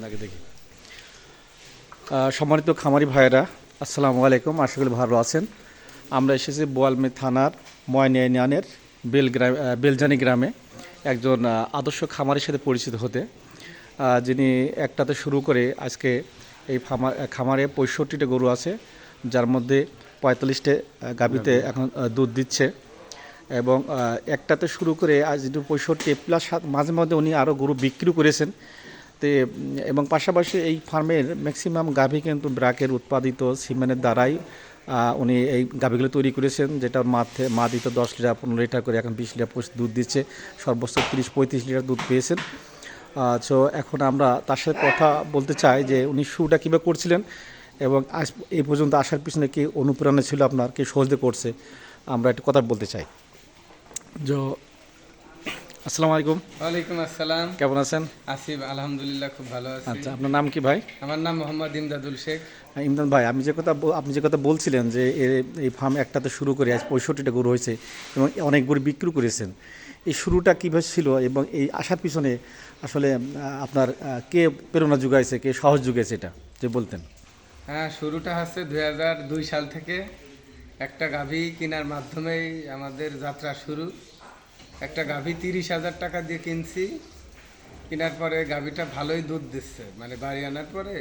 আগে দেখি। সম্মানিত খামারি ভাইয়েরা, আসসালামু আলাইকুম। আশা করি ভালো আছেন। আমরা এসেছি বোয়ালমী থানার ময়না ইউনিয়নের বেলজানি গ্রামে একজন আদর্শ খামারের সাথে পরিচিত হতে, যিনি একটাতে শুরু করে আজকে এই খামারে 65টা গরু আছে, যার মধ্যে 45টে গাভীতে এখন দুধ দিচ্ছে। এবং একটাতে শুরু করে আজ 65 প্লাস মাঝে মধ্যে উনি আরও গরু বিক্রি করেছেন। এবং পাশাপাশি এই ফার্মের ম্যাক্সিমাম গাভী কিন্তু ব্রাকের উৎপাদিত সিমেন্টের দ্বারাই উনি এই গাভীগুলো তৈরি করেছেন, যেটা মা দিত 10 লিটার 15 লিটার করে, এখন 20 লিটার দুধ দিচ্ছে, সর্বোচ্চ 30-35 লিটার দুধ পেয়েছেন। সো এখন আমরা তার সাথে কথা বলতে চাই যে উনি শুরুটা কীভাবে করছিলেন এবং আজ এই পর্যন্ত আসার পিছনে কি অনুপ্রেরণা ছিল, আপনার কি সহজে করছে, আমরা একটু কথা বলতে চাই। আসসালামু আলাইকুম। ওয়ালাইকুম আসসালাম। কেমন আছেন? আসিফ, আলহামদুলিল্লাহ, খুব ভালো আছি। আচ্ছা, আপনার নাম কি ভাই? আমার নাম মোহাম্মদ ইমদাদুল শেখ। ইমদান ভাই, আপনি যে কথা বলছিলেন যে এই ফার্ম একটাতে শুরু করে আজ 65টা গরু হয়েছে এবং অনেক গরু বিক্রি করেছেন, এই শুরুটা কীভাবে ছিল এবং এই আসার পিছনে আসলে আপনার কে প্রেরণা যোগাইছে, কে সাহস যোগাইছে, এটা যে বলতেন। হ্যাঁ, শুরুটা হচ্ছে 2002 সাল থেকে। একটা গাভী কেনার মাধ্যমেই আমাদের যাত্রা শুরু। একটা গাভী 30,000 টাকা দিয়ে কিনছি। কেনার পরে গাভীটা ভালোই দুধ দিচ্ছে, মানে বাড়ি আনার পরে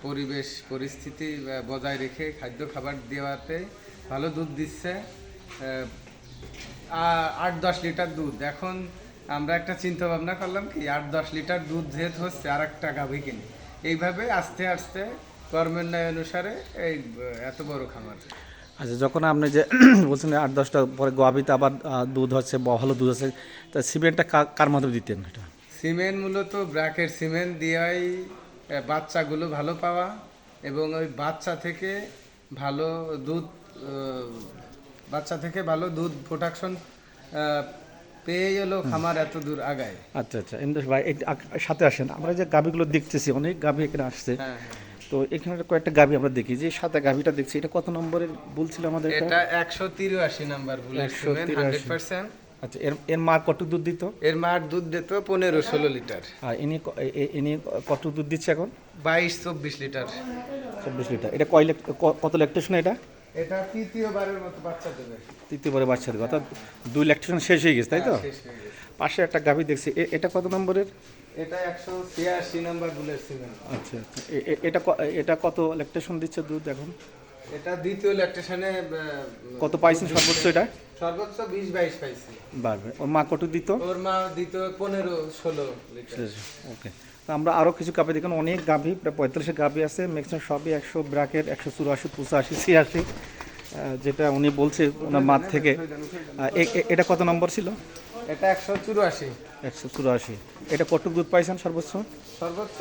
পরিবেশ পরিস্থিতি বজায় রেখে খাদ্য খাবার দেওয়াতে ভালো দুধ দিচ্ছে। 8-10 লিটার দুধ। এখন আমরা একটা চিন্তা ভাবনা করলাম কি, 8-10 লিটার দুধ যেহেতু হচ্ছে, আর একটা গাভী কিনি। এইভাবে আস্তে আস্তে কর্মের অনুসারে এই এত বড় খামার। আচ্ছা, যখন আপনি যে বলছেন 8-10টা পরে গাভীতে আবার দুধ হচ্ছে, ভালো দুধ আছে, তা সিমেন্টটা কার মাধ্যমে দিতেন? এটা সিমেন্ট মূলত ব্র্যাকের সিমেন্ট দিয়েই বাচ্চাগুলো ভালো পাওয়া এবং ওই ভালো দুধ বাচ্চা থেকে ভালো দুধ প্রোডাকশন পেয়ে এলো খামার এত দূর আগায়। আচ্ছা আচ্ছা, ইমদাদ ভাই সাথে আসেন। আমরা যে গাভীগুলো দেখতেছি, অনেক গাভী এখানে আসছে। হ্যাঁ, তো এখানে কয়েকটা গাভী আমরা দেখি, যে সাথে গাভীটা দেখছি, এটা কত নম্বরের বলছিল আমাদের? এটা 183 নাম্বার বুলেট সিমেন্ট 100%। আচ্ছা, এর মা কত দুধ দিত? এর মার দুধ দিত 15-16 লিটার। আর ইনি কত দুধ দিচ্ছে এখন? 22-24 লিটার। 24 লিটার। এটা কত ল্যাকটেশন? এটা তৃতীয়বারের মতো বাচ্চা দেবে। তৃতীয়বারে বাচ্চা দেবে, অর্থাৎ 2 ল্যাকটেশন শেষ হয়ে গেছে, তাই তো? শেষ হয়ে গেছে। পাশে একটা গাভী দেখছি, এটা কত নম্বরের? এটা 186 নাম্বার বুলেট সিমেন্ট। আচ্ছা আচ্ছা, এটা কত ল্যাকটেশন দিচ্ছে দুধ এখন? এটা দ্বিতীয় ল্যাকটেশনে। কত পাইছেন সর্বোচ্চ? এটা সর্বোচ্চ 20-22 পাইছি। বাড়বে। ওর মা কত দিত? ওর মা দিত 15-16 লিটার। ওকে। তো আমরা আরও কিছু গাভী দেখুন, অনেক গাভী, প্রায় 45 গাভী আছে, ম্যাক্সিমাম সবই 100 ব্রাকের, 184, 85, 86, যেটা উনি বলছে ওনার মাঠ থেকে। এটা কত নম্বর ছিল? এটা 184। 184। এটা কতটুকু দুধ পাইছেন সর্বোচ্চ? সর্বোচ্চ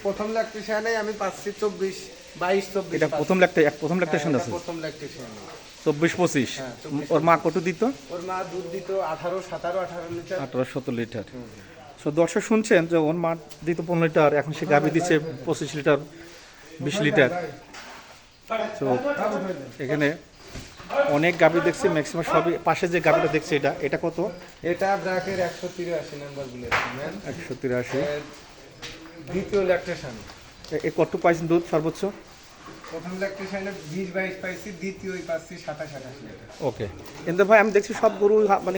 প্রথম ল্যাকটেশনে আমি পাচ্ছি 22-24। এটা প্রথম ল্যাকটেশন আছে, প্রথম ল্যাকটেশন 24-25। ওর মা কত দিত? ওর মা দুধ দিত 18-17-18 লিটার। 18-17 লিটার। সো দর্শক শুনছেন যে ওর মা দিত 15 লিটার, এখন সে গাভী দিচ্ছে 25 লিটার, 20 লিটার। তো এখানে অনেক গাভী দেখছি, ম্যাক্সিমাম সবই। পাশে যে গাভীটা দেখছি, এটা কত? এটা ব্র্যাকের 183 নাম্বার বুলেট সিমেন্ট। 183। দ্বিতীয় ল্যাকটেশন। কত পাইছেন দুধ সর্বোচ্চ? প্রথম ল্যাকটেশনে 20-22 পাইছি, দ্বিতীয়ই পাচ্ছি 27-28 লিটার। ওকে। কিন্তু ভাই আমি দেখছি সব গরু মানে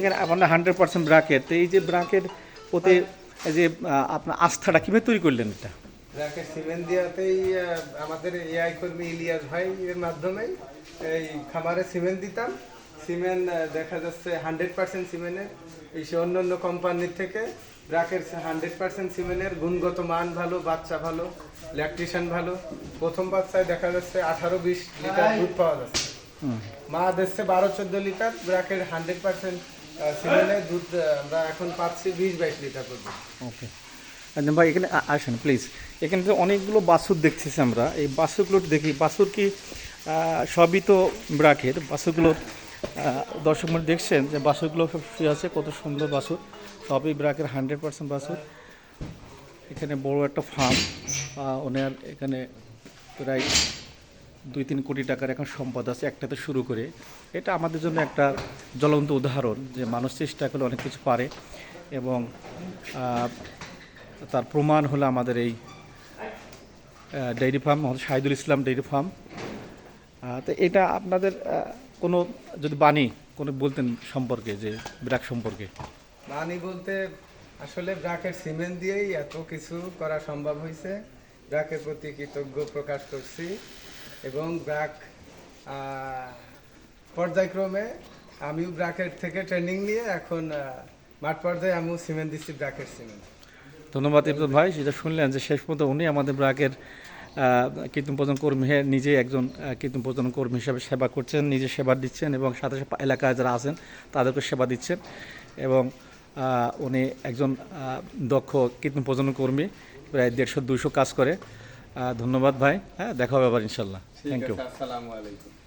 100% ব্রাকের। তো এই যে ব্রাকের প্রতি এই যে আপনার আস্থাটা কীভাবে তৈরি করলেন? এটা ব্র্যাকের সিমেন্ট দেওয়াতেই আমাদের এআই কর্মী ইলিয়াস ভাই এর মাধ্যমেই এই খামারে সিমেন্ট দিতাম। সিমেন্ট দেখা যাচ্ছে 100% সিমেন্টের, এই সে অন্য অন্য কোম্পানির থেকে ব্র্যাকের 100% সিমেন্টের গুণগত মান ভালো, বাচ্চা ভালো, ল্যাকটেশন ভালো। প্রথম বাচ্চায় দেখা যাচ্ছে 18-20 লিটার দুধ পাওয়া যাচ্ছে। মা দিচ্ছে 12-14 লিটার। ব্র্যাকের 100% সিমেন্টের দুধ আমরা এখন পাচ্ছি 20-22 লিটার পর্যন্ত। ওকে ভাই, এখানে আসেন প্লিজ। এখানে তো অনেকগুলো বাছুর দেখতেছি আমরা, এই বাছুরগুলো দেখি। বাছুর কি সবই তো ব্রাকের বাছুরগুলো? দর্শক মনে দেখছেন যে বাছুরগুলো সব শুয়ে আছে, কত সুন্দর বাছুর, সবই ব্রাকের 100% বাছুর। এখানে বড় একটা ফার্ম, ওনার এখানে প্রায় 2-3 কোটি টাকার এখন সম্পদ আছে একটাতে শুরু করে। এটা আমাদের জন্য একটা জ্বলন্ত উদাহরণ যে মানুষ চেষ্টা করলে অনেক কিছু পারে। এবং তার প্রমাণ হলো আমাদের এই ডেইরি ফার্ম, আমাদের শাহিদুল ইসলাম ডেইরি ফার্ম। তো এটা আপনাদের কোনো যদি বাণী কোনো বলতেন সম্পর্কে, যে ব্র্যাক সম্পর্কে। মানি বলতে আসলে ব্র্যাকের সিমেন্ট দিয়েই এত কিছু করা সম্ভব হয়েছে। ব্র্যাকের প্রতি কৃতজ্ঞ প্রকাশ করছি এবং ব্র্যাক পর্যায়ক্রমে আমিও ব্র্যাকের থেকে ট্রেনিং নিয়ে এখন মাঠ পর্যায়ে আমিও সিমেন্ট দিচ্ছি, ব্র্যাকের সিমেন্ট। ধন্যবাদ ইমদাদ ভাই, যেটা শুনলেন যে শেষ পর্যন্ত উনি আমাদের ব্র্যাকের কীর্তন প্রজন কর্মী হয়ে নিজে একজন কীর্তন প্রজন কর্মী হিসাবে সেবা করছেন, নিজে সেবা দিচ্ছেন এবং সাথে সাথে এলাকায় যারা আছেন তাদেরকে সেবা দিচ্ছেন। এবং উনি একজন দক্ষ কীর্তন প্রজনন কর্মী, প্রায় 150-200 কাজ করে। ধন্যবাদ ভাই, হ্যাঁ দেখা হবে আবার ইনশাল্লাহ। Thank you. আসসালামু আলাইকুম।